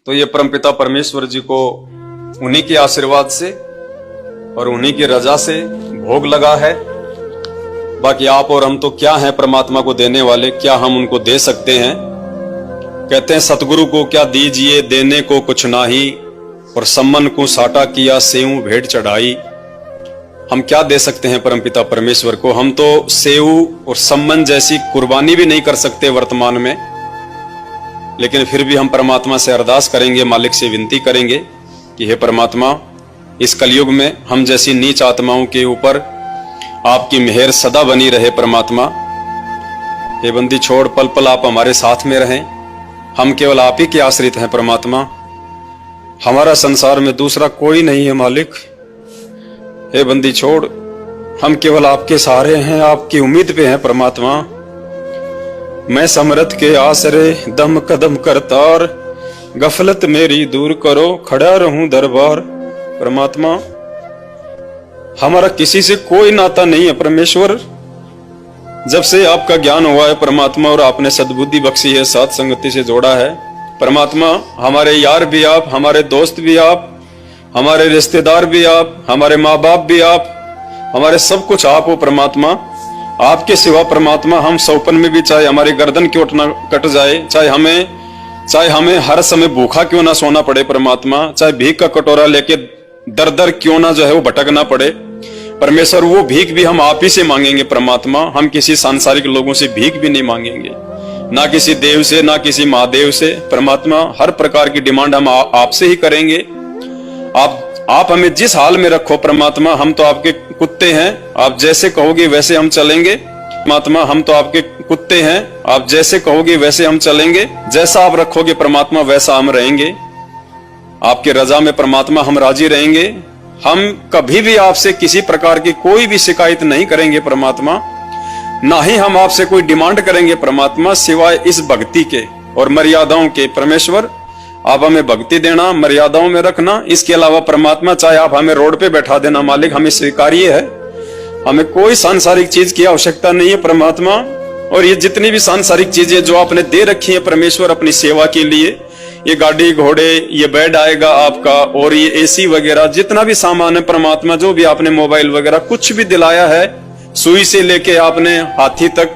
तो ये परमपिता परमेश्वर जी को उन्हीं के आशीर्वाद से और उन्हीं की रजा से भोग लगा है। बाकी आप और हम तो क्या हैं परमात्मा को देने वाले, क्या हम उनको दे सकते हैं। कहते हैं सतगुरु को क्या दीजिए देने को कुछ नाही, और सम्मन को साटा किया सेऊ भेंट चढ़ाई। हम क्या दे सकते हैं परमपिता परमेश्वर को। हम तो सेऊ और सम्मन जैसी कुर्बानी भी नहीं कर सकते वर्तमान में, लेकिन फिर भी हम परमात्मा से अरदास करेंगे, मालिक से विनती करेंगे कि हे परमात्मा, इस कलयुग में हम जैसी नीच आत्माओं के ऊपर आपकी मेहर सदा बनी रहे। परमात्मा हे बंदी छोड़ पल पल आप हमारे साथ में रहें। हम केवल आप ही के आश्रित हैं परमात्मा, हमारा संसार में दूसरा कोई नहीं है मालिक। हे बंदी छोड़ हम केवल आपके सहारे हैं, आपकी उम्मीद पे हैं परमात्मा। मैं समरथ के आसरे दम कदम करतार, गफलत मेरी दूर करो खड़ा रहूं दरबार। परमात्मा हमारा किसी से कोई नाता नहीं है परमेश्वर। जब से आपका ज्ञान हुआ है परमात्मा और आपने सद्बुद्धि बख्शी है, साथ संगति से जोड़ा है परमात्मा, हमारे यार भी आप, हमारे दोस्त भी आप, हमारे रिश्तेदार भी आप, हमारे माँ बाप भी आप, हमारे सब कुछ आप हो परमात्मा। आपके सिवा परमात्मा हम सौपन में भी, चाहे हमारी गर्दन क्यों ना कट जाए, चाहे हमें हर समय भूखा क्यों ना सोना पड़े परमात्मा, चाहे भीख का कटोरा लेके दर दर क्यों ना जो है वो भटकना पड़े परमेश्वर, वो भीख भी हम आप ही से मांगेंगे परमात्मा। हम किसी सांसारिक लोगों से भीख भी नहीं मांगेंगे, ना किसी देव से, ना किसी महादेव से परमात्मा। हर प्रकार की डिमांड हम आपसे ही करेंगे। आप हमें जिस हाल में रखो परमात्मा, हम तो आपके कुत्ते हैं, आप जैसे कहोगे वैसे हम चलेंगे परमात्मा। हम तो आपके कुत्ते हैं, आप जैसे कहोगे वैसे हम चलेंगे, जैसा आप रखोगे परमात्मा वैसा हम रहेंगे। आपके रजा में परमात्मा हम राजी रहेंगे। हम कभी भी आपसे किसी प्रकार की कोई भी शिकायत नहीं करेंगे परमात्मा, ना ही हम आपसे कोई डिमांड करेंगे परमात्मा, सिवाय इस भक्ति के और मर्यादाओं के। परमेश्वर आप हमें भक्ति देना, मर्यादाओं में रखना, इसके अलावा परमात्मा चाहे आप हमें रोड पे बैठा देना मालिक, हमें स्वीकार्य है। हमें कोई सांसारिक चीज की आवश्यकता नहीं है परमात्मा। और ये जितनी भी सांसारिक चीजें जो आपने दे रखी है परमेश्वर अपनी सेवा के लिए, ये गाड़ी घोड़े, ये बेड आएगा आपका, और ये एसी वगैरह जितना भी सामान है परमात्मा, जो भी आपने मोबाइल वगैरह कुछ भी दिलाया है, सुई से लेके आपने हाथी तक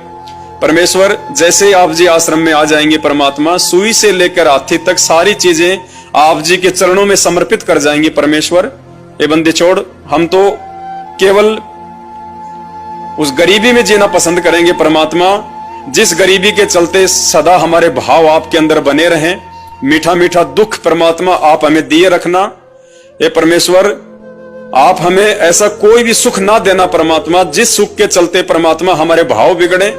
परमेश्वर, जैसे आप जी आश्रम में आ जाएंगे परमात्मा, सुई से लेकर हाथी तक सारी चीजें आप जी के चरणों में समर्पित कर जाएंगे परमेश्वर। ये बंदी छोड़ हम तो केवल उस गरीबी में जीना पसंद करेंगे परमात्मा, जिस गरीबी के चलते सदा हमारे भाव आपके अंदर बने रहें। मीठा मीठा दुख परमात्मा आप हमें दिए रखना। ये परमेश्वर आप हमें ऐसा कोई भी सुख ना देना परमात्मा, जिस सुख के चलते परमात्मा हमारे भाव बिगड़े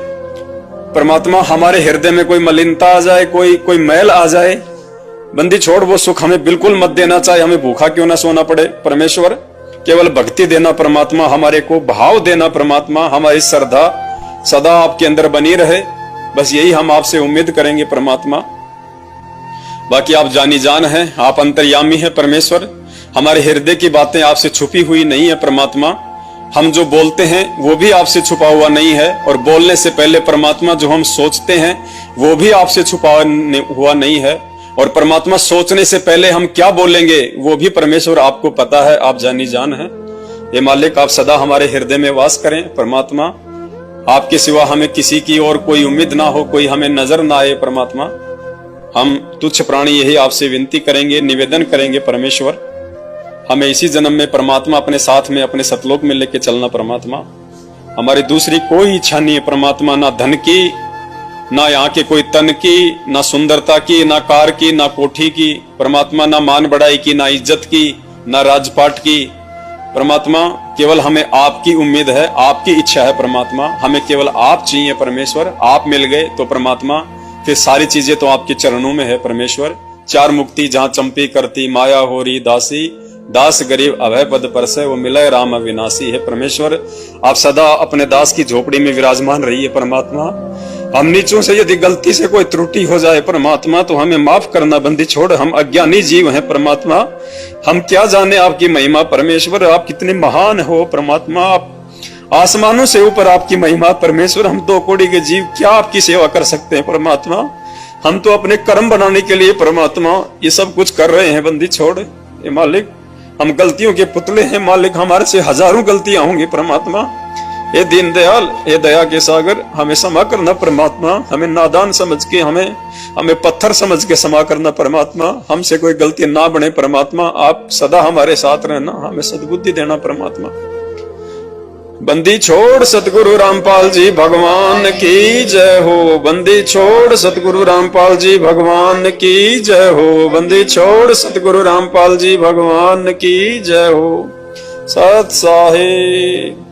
परमात्मा, हमारे हृदय में कोई मलिनता आ जाए, कोई मैल आ जाए। बंदी छोड़ वो सुख हमें बिल्कुल मत देना, चाहे हमें भूखा क्यों ना सोना पड़े परमेश्वर। केवल भक्ति देना परमात्मा, हमारे को भाव देना परमात्मा, हमारी श्रद्धा सदा आपके अंदर बनी रहे। बस यही हम आपसे उम्मीद करेंगे परमात्मा। बाकी आप जानी जान हैं, आप अंतर्यामी हैं परमेश्वर। हमारे हृदय की बातें आपसे छुपी हुई नहीं है परमात्मा। हम जो बोलते हैं वो भी आपसे छुपा हुआ नहीं है, और बोलने से पहले परमात्मा जो हम सोचते हैं वो भी आपसे छुपा हुआ नहीं है। और परमात्मा सोचने से पहले हम क्या बोलेंगे वो भी परमेश्वर आपको पता है, आप जानी जान हैं। ये मालिक आप सदा हमारे हृदय में वास करें परमात्मा। आपके सिवा हमें किसी की और कोई उम्मीद ना हो, कोई हमें नजर ना आए परमात्मा। हम तुच्छ प्राणी यही आपसे विनती करेंगे, निवेदन करेंगे परमेश्वर, हमें इसी जन्म में परमात्मा अपने साथ में अपने सतलोक में लेके चलना परमात्मा। हमारी दूसरी कोई इच्छा नहीं है परमात्मा, ना धन की, ना यहाँ के कोई तन की, ना सुंदरता की, ना कार की, ना कोठी की परमात्मा, ना मान बढ़ाई की, ना इज्जत की, ना राजपाट की परमात्मा। केवल हमें आपकी उम्मीद है, आपकी इच्छा है परमात्मा। हमें केवल आप चाहिए परमेश्वर। आप मिल गए तो परमात्मा फिर सारी चीजें तो आपके चरणों में है परमेश्वर। चार मुक्ति जहाँ चंपी करती माया हो रही दासी, दास गरीब अभय पद पर से वो मिले राम अविनाशी है परमेश्वर। आप सदा अपने दास की झोपड़ी में विराजमान रहिए परमात्मा। हम नीचों से यदि गलती से कोई त्रुटि हो जाए परमात्मा तो हमें माफ करना। बंदी छोड़ हम अज्ञानी जीव हैं परमात्मा, हम क्या जाने आपकी महिमा परमेश्वर। आप कितने महान हो परमात्मा, आप आसमानों से ऊपर आपकी महिमा परमेश्वर। हम दो कोड़ी के जीव क्या आपकी सेवा कर सकते हैं परमात्मा। हम तो अपने कर्म बनाने के लिए परमात्मा ये सब कुछ कर रहे हैं। बंदी छोड़ ये मालिक, हम गलतियों के पुतले हैं मालिक, हमारे से हजारों गलतियां होंगी परमात्मा। ये दीनदयाल, ये दया के सागर, हमें क्षमा करना परमात्मा। हमें नादान समझ के, हमें पत्थर समझ के क्षमा करना परमात्मा। हमसे कोई गलती ना बने परमात्मा। आप सदा हमारे साथ रहना, हमें सद्बुद्धि देना परमात्मा। बंदी छोड़ सतगुरु रामपाल जी भगवान की जय हो। बंदी छोड़ सतगुरु रामपाल जी भगवान की जय हो। बंदी छोड़ सतगुरु रामपाल जी भगवान की जय हो। सत साहिब।